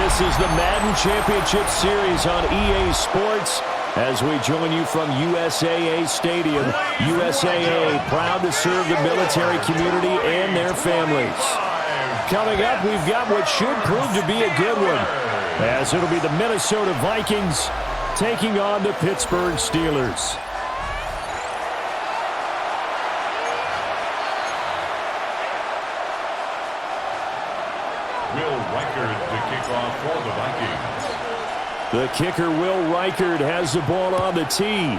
This is the Madden Championship Series on EA Sports as we join you from USAA Stadium. USAA proud to serve the military community and their families. Coming up, we've got what should prove to be a good one, as it'll be the Minnesota Vikings taking on the Pittsburgh Steelers. For the Vikings. The kicker, Will Reichard, has the ball on the tee.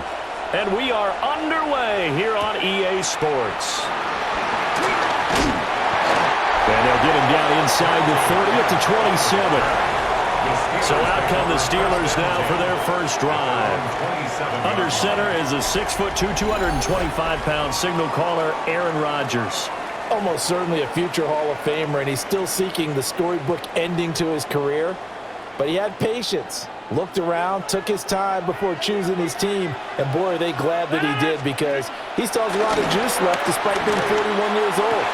And we are underway here on EA Sports. And they'll get him down inside the 30 at the 27. So out come the Steelers now for their first drive. Under center is a 6'2", 225-pound signal caller, Aaron Rodgers. Almost certainly a future Hall of Famer, and he's still seeking the storybook ending to his career. But he had patience, looked around, took his time before choosing his team, and boy, are they glad that he did, because he still has a lot of juice left despite being 41 years old.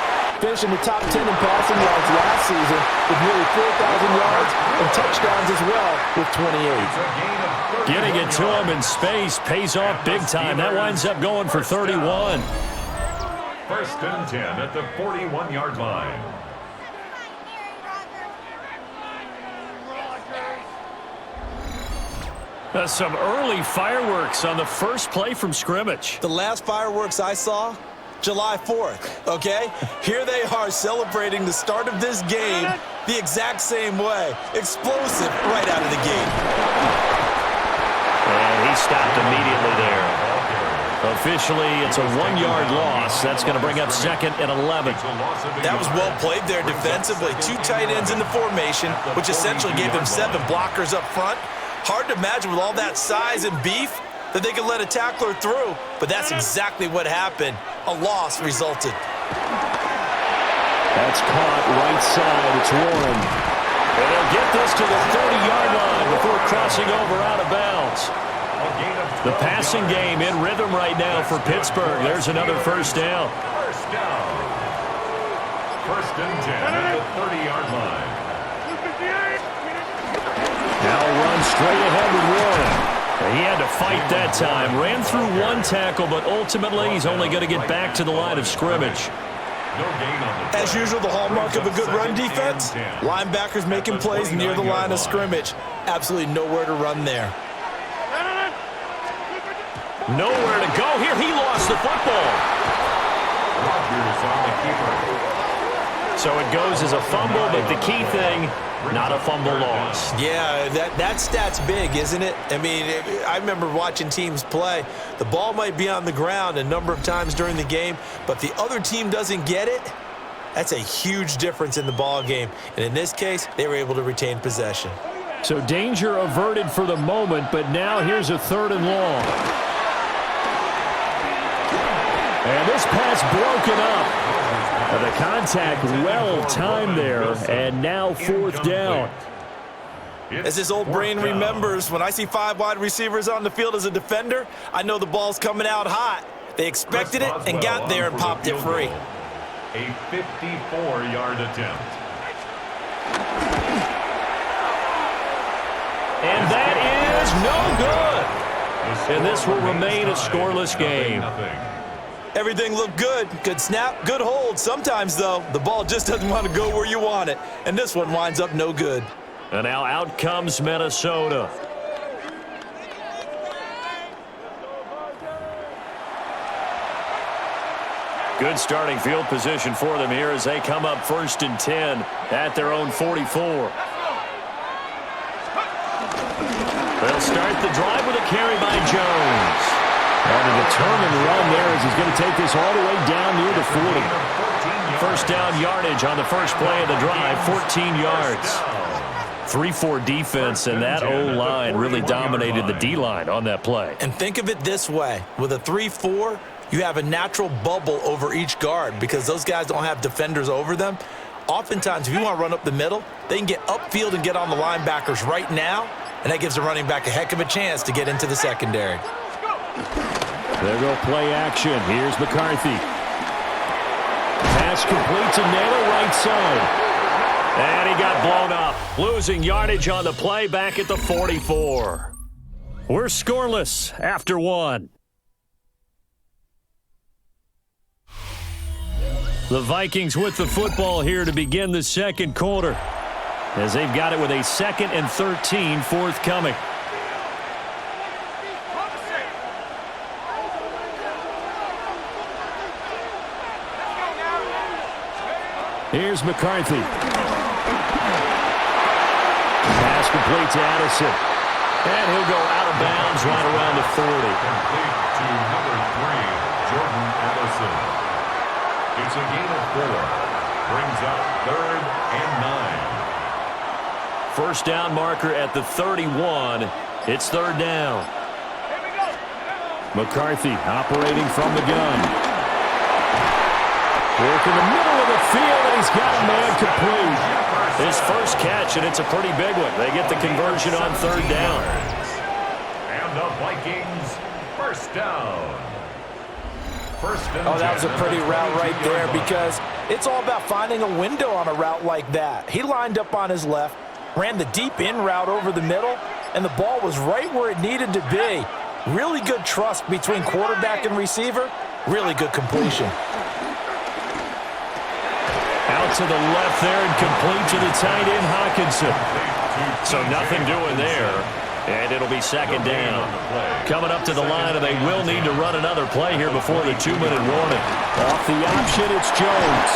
Finishing the top 10 in passing yards last season with nearly 4,000 yards and touchdowns as well with 28. Getting it to him in space pays off big time. That winds up going for 31. First and 10 at the 41-yard line. Some early fireworks on the first play from scrimmage. The last fireworks I saw, July 4th, okay? Here they are celebrating the start of this game the exact same way. Explosive right out of the gate. And he stopped immediately there. Officially, it's a 1-yard loss. That's going to bring up second and 11. That was well played there defensively. Two tight ends in the formation, which essentially gave them 7 blockers up front. Hard to imagine with all that size and beef that they could let a tackler through, but that's exactly what happened. A loss resulted. That's caught right side. It's Warren. And they'll get this to the 30-yard line before crossing over out of bounds. The passing game in rhythm right now for Pittsburgh. There's another first down. First down. First and 10 at the 30-yard line. Now run straight ahead with Warren. He had to fight that time. Ran through one tackle, but ultimately he's only going to get back to the line of scrimmage. As usual, the hallmark of a good run defense, linebackers making plays near the line of scrimmage. Absolutely nowhere to run there. Nowhere to go here. He lost the football. Rodgers on the keeper. So it goes as a fumble, but the key thing, not a fumble loss. Yeah, that stat's big, isn't it? I mean, I remember watching teams play. The ball might be on the ground a number of times during the game, but the other team doesn't get it. That's a huge difference in the ball game. And in this case, they were able to retain possession. So danger averted for the moment, but now here's a 3rd and long. And this pass broken up. The contact well timed there, and now 4th down. As this old brain remembers, when I see 5 wide receivers on the field as a defender, I know the ball's coming out hot. They expected it and got there and popped it free. A 54-yard attempt. And that is no good. And this will remain a scoreless game. Everything looked good. Good snap, good hold. Sometimes, though, the ball just doesn't want to go where you want it. And this one winds up no good. And now out comes Minnesota. Good starting field position for them here as they come up 1st and 10 at their own 44. They'll start the drive with a carry by Jones. And a determined run there as he's going to take this all the way down near the 40. First down yardage on the first play of the drive, 14 yards. 3-4 defense, and that O-line really dominated the D-line on that play. And think of it this way. With a 3-4, you have a natural bubble over each guard because those guys don't have defenders over them. Oftentimes, if you want to run up the middle, they can get upfield and get on the linebackers right now, and that gives the running back a heck of a chance to get into the secondary. There go play action. Here's McCarthy. Pass complete to Naylor right side. And he got blown up, losing yardage on the play back at the 44. We're scoreless after one. The Vikings with the football here to begin the second quarter, as they've got it with a 2nd and 13 forthcoming. Here's McCarthy. Pass complete to Addison. And he'll go out of bounds right around the 40. Complete to number 3, Jordan Addison. It's a gain of 4. Brings up 3rd and 9. First down marker at the 31. It's 3rd down. McCarthy operating from the gun. Work in the middle of the field, and he's got a man complete. His first catch, and it's a pretty big one. They get the conversion on 3rd down. And the Vikings first down. Oh, that was a pretty route right there, because it's all about finding a window on a route like that. He lined up on his left, ran the deep in route over the middle, and the ball was right where it needed to be. Really good trust between quarterback and receiver. Really good completion. Out to the left there and complete to the tight end, Hawkinson. So nothing doing there, and it'll be 2nd down. Coming up to the line, and they will need to run another play here before the 2-minute warning. Off the option, it's Jones.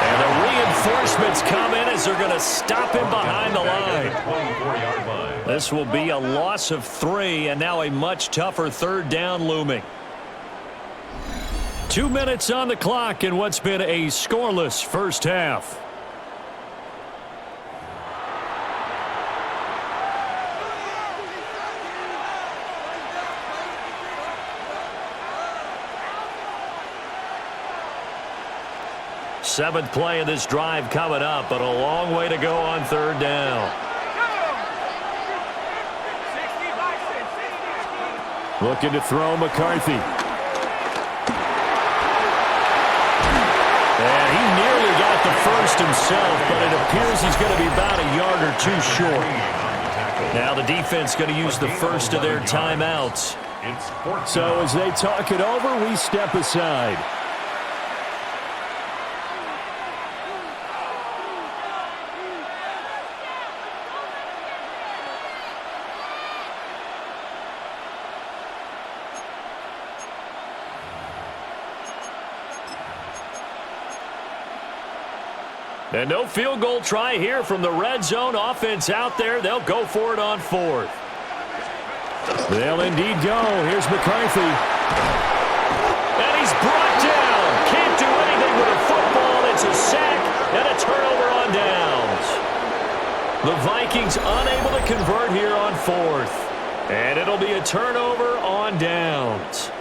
And the reinforcements come in as they're going to stop him behind the line. This will be a loss of 3, and now a much tougher 3rd down looming. 2 minutes on the clock in what's been a scoreless first half. Seventh play of this drive coming up, but a long way to go on 3rd down. Looking to throw McCarthy. And he nearly got the first himself, but it appears he's going to be about a yard or 2 short. Now the defense going to use the first of their timeouts. So as they talk it over, we step aside. And no field goal try here from the red zone offense out there. They'll go for it on 4th. They'll indeed go. Here's McCarthy. And he's brought down. Can't do anything with a football. It's a sack and a turnover on downs. The Vikings unable to convert here on 4th. And it'll be a turnover on downs.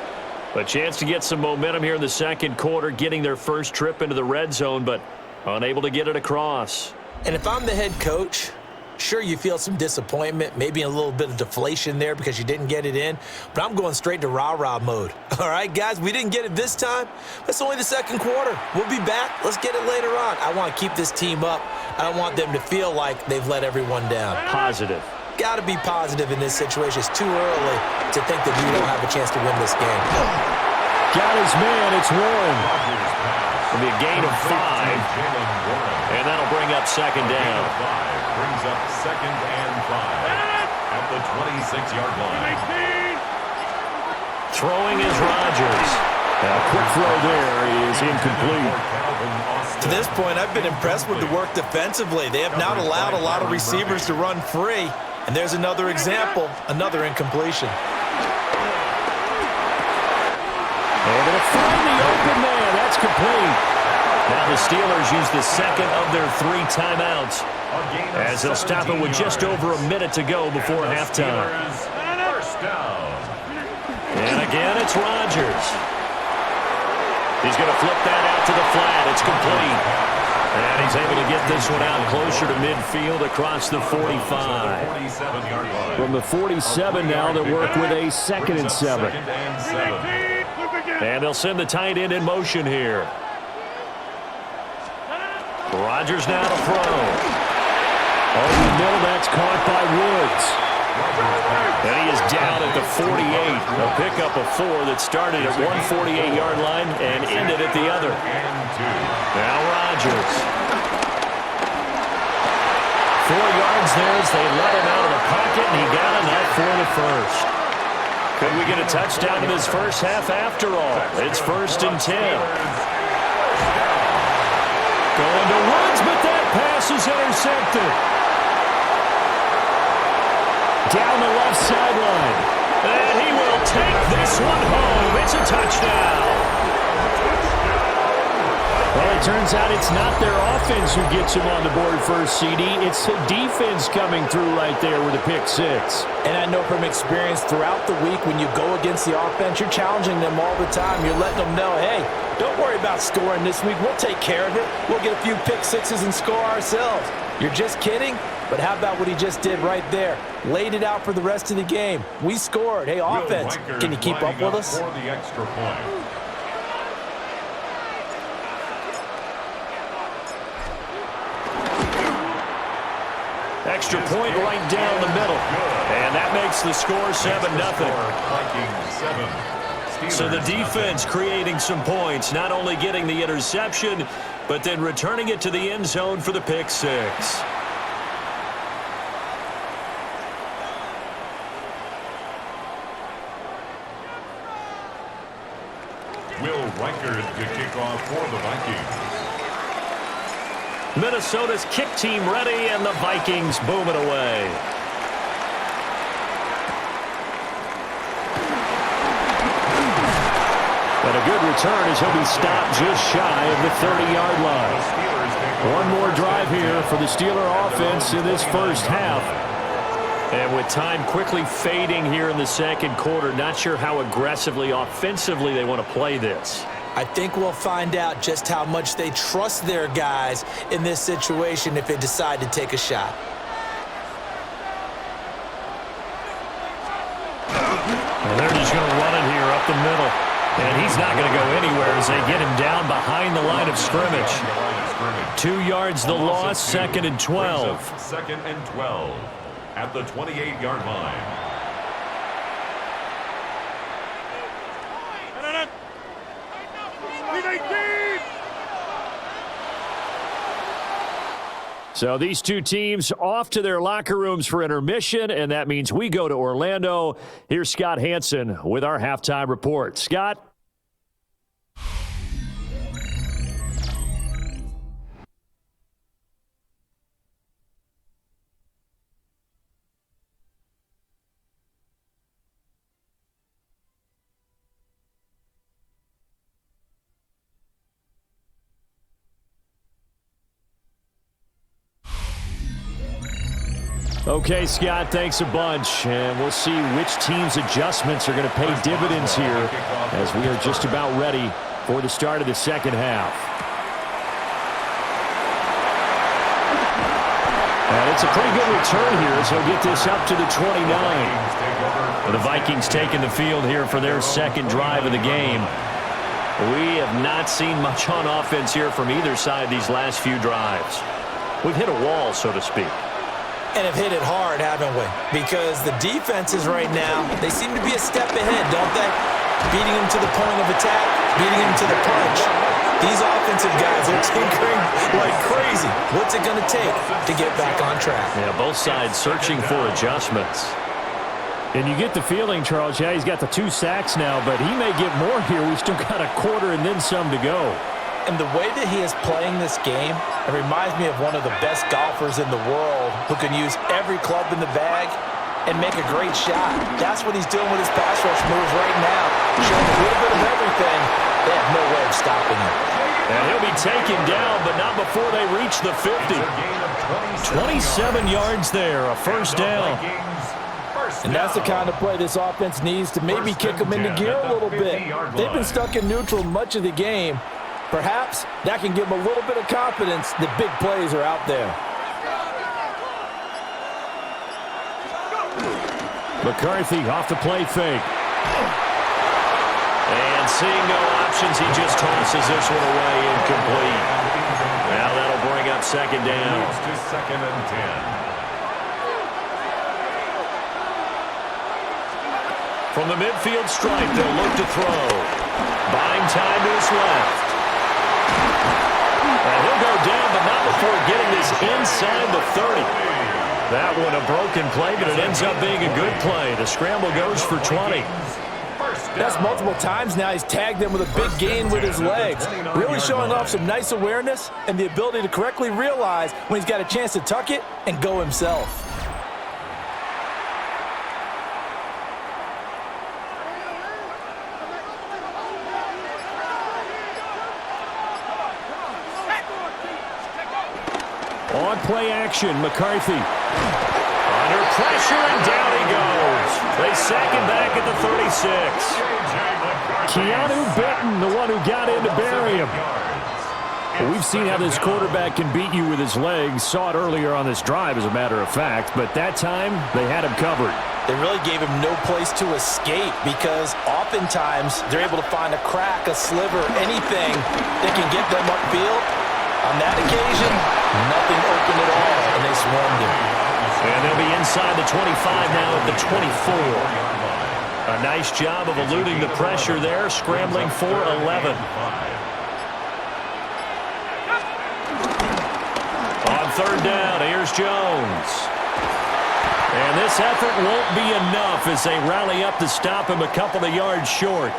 A chance to get some momentum here in the second quarter, getting their first trip into the red zone, but unable to get it across. And if I'm the head coach, sure, you feel some disappointment, maybe a little bit of deflation there because you didn't get it in, but I'm going straight to rah-rah mode. All right, guys, we didn't get it this time. It's only the second quarter. We'll be back. Let's get it later on. I want to keep this team up. I don't want them to feel like they've let everyone down. Positive. Got to be positive in this situation. It's too early to think that you don't have a chance to win this game. Got his man. It's Warren. It'll be a gain of 5, and that'll bring up 2nd down. Brings up 2nd and 5 at the 26-yard line. Throwing is Rodgers. A quick throw there is incomplete. To this point, I've been impressed with the work defensively. They have not allowed a lot of receivers to run free. And there's another example, another incompletion. They're going to find the open man. That's complete. Now the Steelers use the second of their 3 timeouts, as they'll stop it with just over a minute to go before halftime. First down. And again, it's Rodgers. He's going to flip that out to the flat. It's complete. And he's able to get this one out closer to midfield across the 45. From the 47 now, they'll work with a 2nd and 7. And they'll send the tight end in motion here. Rodgers now to throw. Over the middle, that's caught by Woods. And he is down at the 48. A pickup of 4 that started at 148-yard line and ended at the other. Now Rodgers. 4 yards there as they let him out of the pocket, and he got enough for the first. Could we get a touchdown in this first half after all? It's 1st and 10. Going to Woods, but that pass is intercepted. Down the left sideline. And he will take this one home. It's a touchdown. Well, it turns out it's not their offense who gets him on the board first, CD. It's the defense coming through right there with a pick 6. And I know from experience throughout the week when you go against the offense, you're challenging them all the time. You're letting them know, hey, don't worry about scoring this week. We'll take care of it. We'll get a few pick 6s and score ourselves. You're just kidding? But how about what he just did right there? Laid it out for the rest of the game. We scored. Hey, offense, can you keep up with us? For the extra point. Extra point right down the middle. And that makes the score 7-0. So the defense creating some points, not only getting the interception, but then returning it to the end zone for the pick 6. Will Reichard to kick off for the Vikings. Minnesota's kick team ready, and the Vikings boom it away. And a good return as he'll be stopped just shy of the 30-yard line. One more drive here for the Steeler offense in this first half. And with time quickly fading here in the second quarter, not sure how aggressively, offensively they want to play this. I think we'll find out just how much they trust their guys in this situation if they decide to take a shot. And they're just going to run it here up the middle. And he's not going to go anywhere as they get him down behind the line of scrimmage. 2 yards the loss, 2nd and 12. 2nd and 12 at the 28-yard line. So these two teams off to their locker rooms for intermission, and that means we go to Orlando. Here's Scott Hanson with our halftime report. Scott? Okay, Scott, thanks a bunch. And we'll see which team's adjustments are going to pay dividends here as we are just about ready for the start of the second half. And it's a pretty good return here as he'll get this up to the 29. The Vikings taking the field here for their second drive of the game. We have not seen much on offense here from either side these last few drives. We've hit a wall, so to speak. And have hit it hard, haven't we? Because the defenses right now, they seem to be a step ahead, don't they? Beating them to the point of attack, beating them to the punch. These offensive guys are tinkering like crazy. What's it going to take to get back on track? Yeah, both sides searching for adjustments. And you get the feeling, Charles, yeah, he's got the 2 sacks now, but he may get more here. We've still got a quarter and then some to go. And the way that he is playing this game, it reminds me of one of the best golfers in the world who can use every club in the bag and make a great shot. That's what he's doing with his pass rush moves right now. Showing a little bit of everything. They have no way of stopping him. And he'll be taken down, but not before they reach the 50. 27 yards there, a first down. And that's the kind of play this offense needs to maybe kick them into gear a little bit. They've been stuck in neutral much of the game. Perhaps that can give them a little bit of confidence that big plays are out there. McCarthy off the play fake. And seeing no options, he just tosses this one away incomplete. Now that'll bring up second down. Moves to 2nd and 10. From the midfield stripe, they'll look to throw. Buying time to his left. And he'll go down, but not before getting this inside the 30. That one a broken play, but it ends up being a good play. The scramble goes for 20. That's multiple times now. He's tagged him with a big gain with his legs. Really showing off some nice awareness and the ability to correctly realize when he's got a chance to tuck it and go himself. On play action, McCarthy. Under pressure, and down he goes. They sack him back at the 36. Keanu Benton, the one who got in to bury him. Well, we've seen how this quarterback can beat you with his legs. Saw it earlier on this drive, as a matter of fact. But that time, they had him covered. They really gave him no place to escape because oftentimes they're able to find a crack, a sliver, anything that can get them upfield. On that occasion, nothing open at all, and they swarmed him. And they'll be inside the 25 now at the 24. A nice job of eluding the pressure there, scrambling for 11. On third down, here's Jones. And this effort won't be enough as they rally up to stop him a couple of yards short.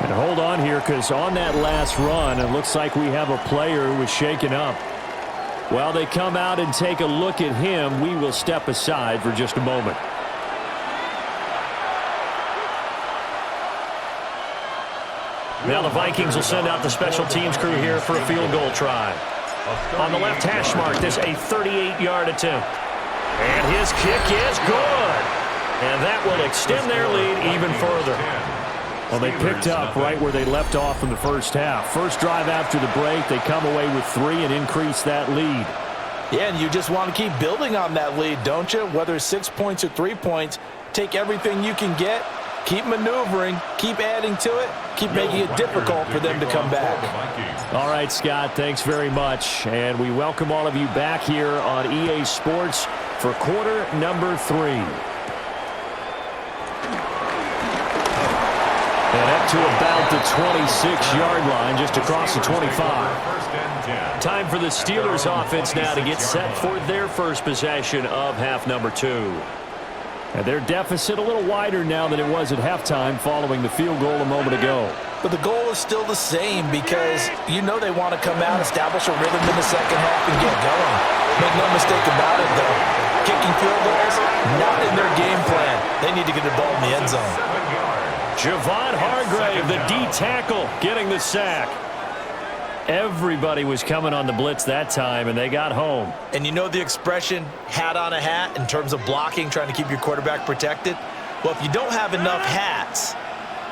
And hold on here, because on that last run, it looks like we have a player who was shaken up. While they come out and take a look at him, we will step aside for just a moment. Now the Vikings will send out the special teams crew here for a field goal try. On the left hash mark, this a 38-yard attempt. And his kick is good. And that will extend their lead even further. Well, they picked up right where they left off in the first half. First drive after the break, they come away with 3 and increase that lead. Yeah, and you just want to keep building on that lead, don't you? Whether it's 6 points or 3 points, take everything you can get, keep maneuvering, keep adding to it, keep making it difficult for them to come back. All right, Scott, thanks very much. And we welcome all of you back here on EA Sports for quarter number 3. And up to about the 26-yard line, just across the 25. Time for the Steelers offense now to get set for their first possession of half number 2. And their deficit a little wider now than it was at halftime following the field goal a moment ago. But the goal is still the same because you know they want to come out, establish a rhythm in the second half, and get going. Make no mistake about it, though. Kicking field goals, not in their game plan. They need to get the ball in the end zone. Javon Hargrave, the D tackle, getting the sack. Everybody was coming on the blitz that time, and they got home. And you know the expression, hat on a hat, in terms of blocking, trying to keep your quarterback protected? Well, if you don't have enough hats,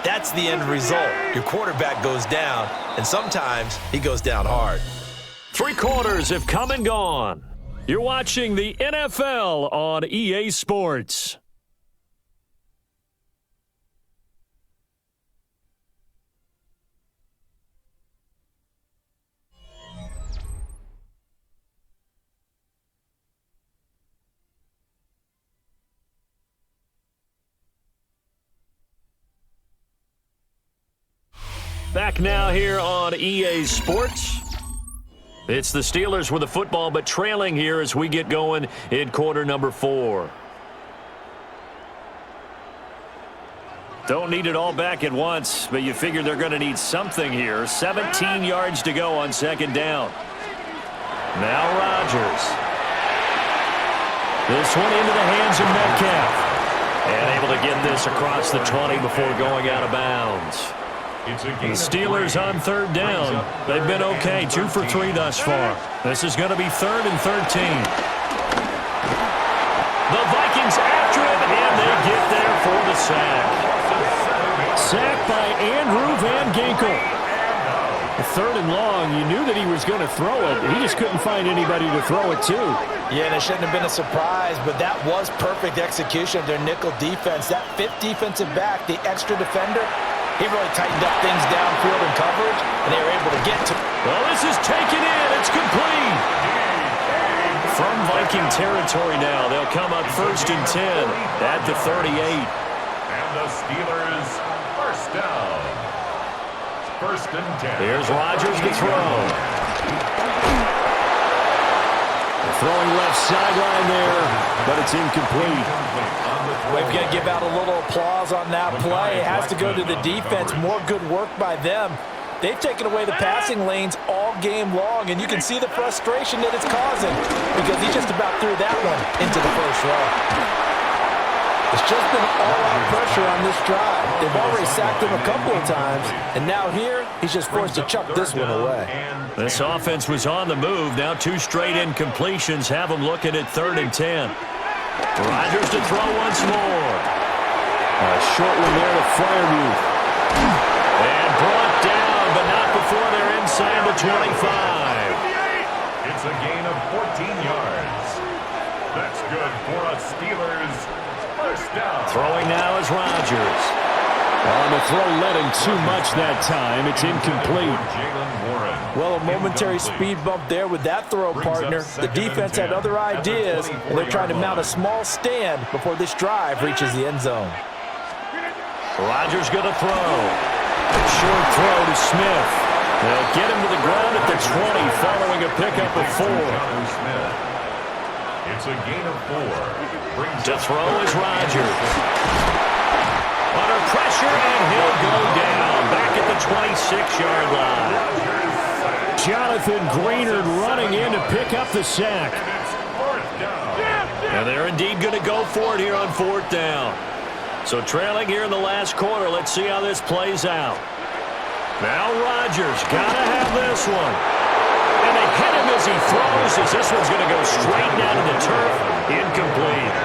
that's the end result. Your quarterback goes down, and sometimes he goes down hard. 3 quarters have come and gone. You're watching the NFL on EA Sports. Back now here on EA Sports. It's the Steelers with the football, but trailing here as we get going in quarter number 4. Don't need it all back at once, but you figure they're going to need something here. 17 yards to go on second down. Now Rodgers. This one into the hands of Metcalf. And able to get this across the 20 before going out of bounds. The Steelers on third down. They've been okay, 2 for 3 thus far. This is going to be 3rd and 13. The Vikings after it, and they get there for the sack. Sack by Andrew Van Ginkel. 3rd and long, you knew that he was going to throw it. He just couldn't find anybody to throw it to. Yeah, and it shouldn't have been a surprise, but that was perfect execution of their nickel defense. That 5th defensive back, the extra defender, He really tightened up things downfield in coverage, and they were able to get to. Well, this is taken in. It's complete. From Viking territory now, they'll come up 1st and 10 at the 38. And the Steelers first down. 1st and 10. Here's Rodgers to throw. Throwing left sideline there, but it's incomplete. We've got to give out a little applause on that play. It has to go to the defense. More good work by them. They've taken away the passing lanes all game long, and you can see the frustration that it's causing because he just about threw that one into the first row. It's just been all-out pressure on this drive. They've already sacked him a couple of times, and now here, he's just forced to chuck this one away. This offense was on the move. Now 2 straight incompletions have them looking at 3rd and 10. Rodgers to throw once more. A short one there to Freiermuth. And brought down, but not before they're inside the 25. It's a gain of 14 yards. That's good for a Steelers first down. Throwing now is Rodgers. On the throw, led him too much that time. It's incomplete. Well, a momentary speed bump there with that throw, partner. The defense had other ideas, and they're trying to mount a small stand before this drive reaches the end zone. Rodgers going to throw. Short throw to Smith. They'll get him to the ground at the 20 following a pickup of 4. It's a gain of 4. To throw is Rodgers. Under pressure, and he'll go down back at the 26-yard line. Jonathan Greenard running in to pick up the sack. And they're indeed going to go for it here on 4th down. So trailing here in the last quarter, let's see how this plays out. Now Rodgers got to have this one. And they hit him as he throws, as this one's going to go straight down to the turf. Incomplete.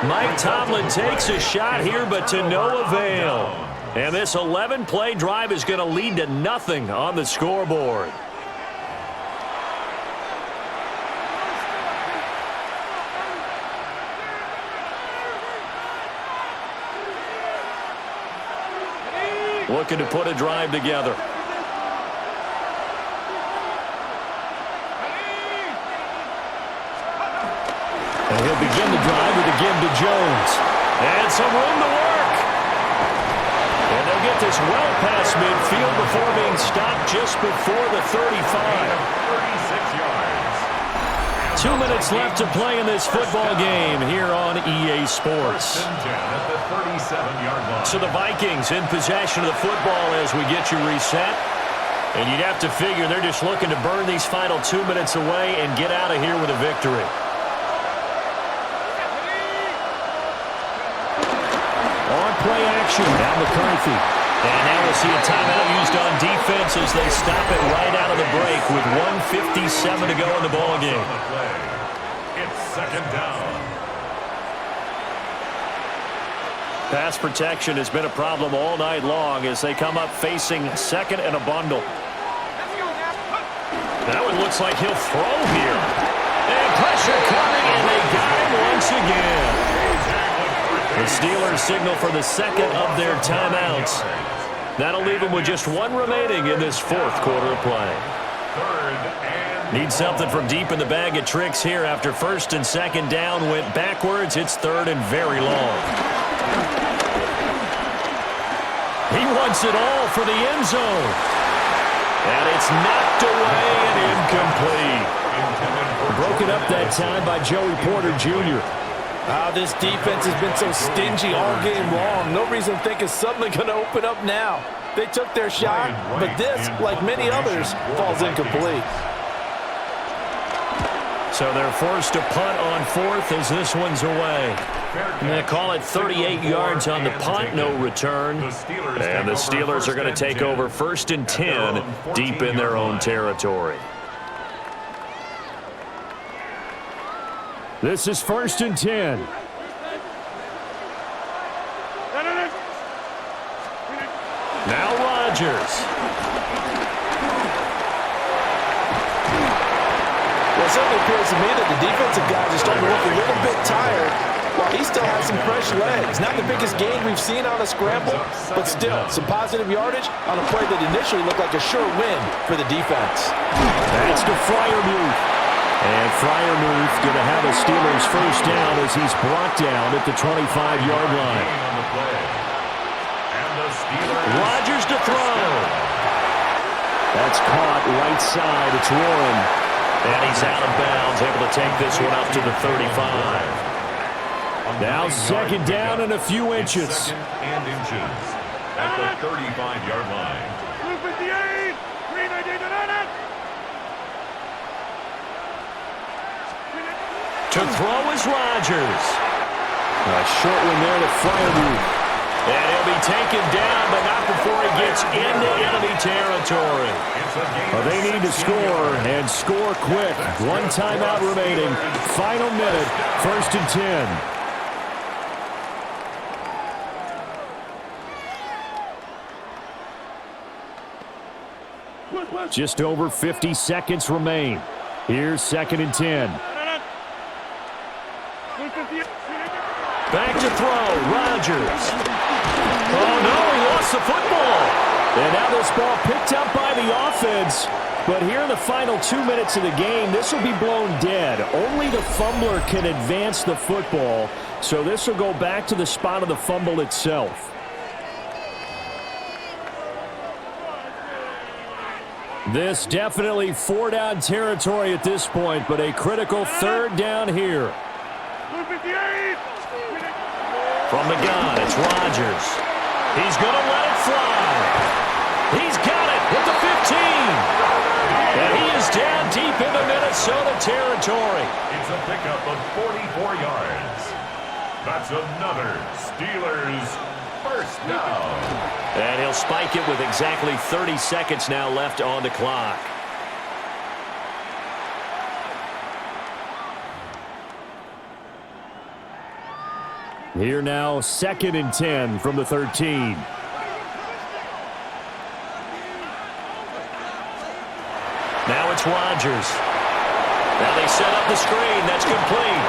Mike Tomlin takes a shot here, but to no avail. And this 11-play drive is going to lead to nothing on the scoreboard. Looking to put a drive together. And he'll begin the drive with a give to Jones. And some room to work. And they'll get this well past midfield before being stopped just before the 35. 36 yards. 2 minutes left to play in this football game here on EA Sports. First and 10 at the 37-yard line. So the Vikings in possession of the football as we get you reset. And you'd have to figure they're just looking to burn these final 2 minutes away and get out of here with a victory. Play action. Now McCarthy. And now we'll see a timeout used on defense as they stop it right out of the break with 1:57 to go in the ball game. It's 2nd down. Pass protection has been a problem all night long as they come up facing 2nd and a bundle. Now it looks like he'll throw here. And pressure coming, and they got him once again. The Steelers signal for the 2nd of their timeouts. That'll leave them with just 1 remaining in this 4th quarter of play. Need something from deep in the bag of tricks here after 1st and 2nd down went backwards. It's 3rd and very long. He wants it all for the end zone. And it's knocked away and incomplete. Broken up that time by Joey Porter Jr. This defense has been so stingy all game long. No reason to think it's suddenly going to open up now. They took their shot, but this, like many others, falls incomplete. So they're forced to punt on 4th as this one's away. And they call it 38 yards on the punt, no return. And the Steelers are going to take over 1st and 10 deep in their own territory. This is 1st and 10. Now Rodgers. Will certainly appears to me that the defensive guys are starting to look a little bit tired, while he still has some fresh legs. Not the biggest gain we've seen on a scramble, but still, some positive yardage on a play that initially looked like a sure win for the defense. That's the Freiermuth. And Freiermuth going to have a Steelers first down as he's brought down at the 25-yard line. Rodgers to throw. That's caught right side. It's Warren. And he's out of bounds, able to take this one up to the 35. Now second down and a few inches. Second and inches at the 35-yard line. To throw is Rodgers. A short one there to Freiermuth. And he'll be taken down, but not before he gets into enemy territory. Well, they need to score, and score quick. One timeout remaining. Final minute, 1st and 10. Just over 50 seconds remain. Here's 2nd and 10. Back to throw, Rodgers. Oh, no, he lost the football. And now this ball picked up by the offense. But here in the final 2 minutes of the game, this will be blown dead. Only the fumbler can advance the football. So this will go back to the spot of the fumble itself. This definitely 4-down territory at this point, but a critical 3rd down here. From the gun, it's Rodgers. He's going to let it fly. He's got it at the 15. And he is down deep into Minnesota territory. It's a pickup of 44 yards. That's another Steelers first down. And he'll spike it with exactly 30 seconds now left on the clock. Here now, 2nd and 10 from the 13. Now it's Rodgers. Now they set up the screen. That's complete.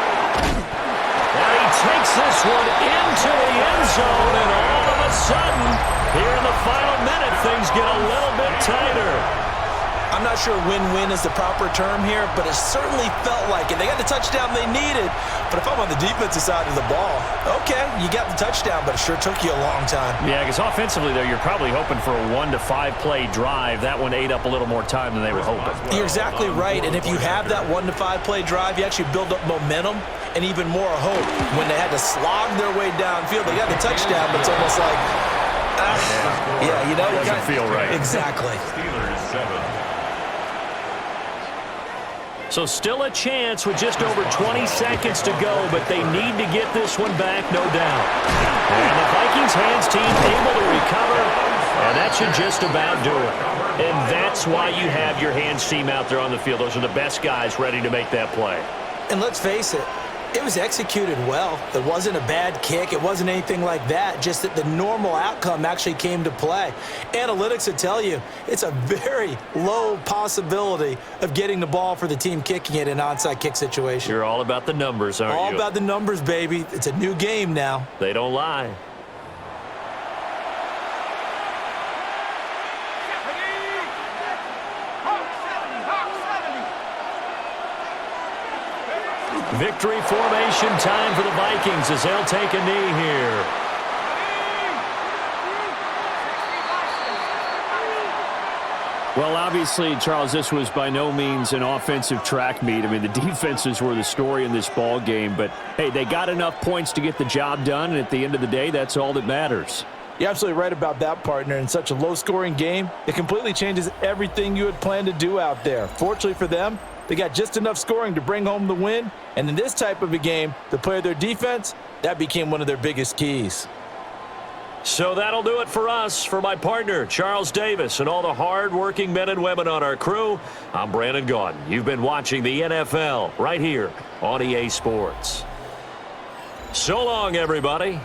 Now he takes this one into the end zone, and all of a sudden, here in the final minute, things get a little bit tighter. I'm not sure win-win is the proper term here, but it certainly felt like it. They got the touchdown they needed, but if I'm on the defensive side of the ball, okay, you got the touchdown, but it sure took you a long time. Yeah, because offensively, though, you're probably hoping for a 1 to 5 play drive. That one ate up a little more time than they were hoping. You're exactly right, and if you have that 1 to 5 play drive, you actually build up momentum and even more hope. When they had to slog their way downfield, they got the touchdown, but it's almost like, yeah, you know, it doesn't feel right. Exactly. Steelers 7. So still a chance with just over 20 seconds to go, but they need to get this one back, no doubt. And the Vikings hands team able to recover, and that should just about do it. And that's why you have your hands team out there on the field. Those are the best guys ready to make that play. And let's face it, it was executed well. It wasn't a bad kick. It wasn't anything like that, just that the normal outcome actually came to play. Analytics will tell you it's a very low possibility of getting the ball for the team kicking it in an onside kick situation. You're all about the numbers, aren't you? All about the numbers, baby. It's a new game now. They don't lie. Victory formation time for the Vikings as they'll take a knee here. Well, obviously, Charles, this was by no means an offensive track meet. I mean, the defenses were the story in this ball game, but hey, they got enough points to get the job done, and at the end of the day, that's all that matters. You're absolutely right about that, partner. In such a low-scoring game, it completely changes everything you had planned to do out there. Fortunately for them, they got just enough scoring to bring home the win, and in this type of a game, to play their defense, that became one of their biggest keys. So that'll do it for us. For my partner, Charles Davis, and all the hard-working men and women on our crew, I'm Brandon Gaudin. You've been watching the NFL right here on EA Sports. So long, everybody.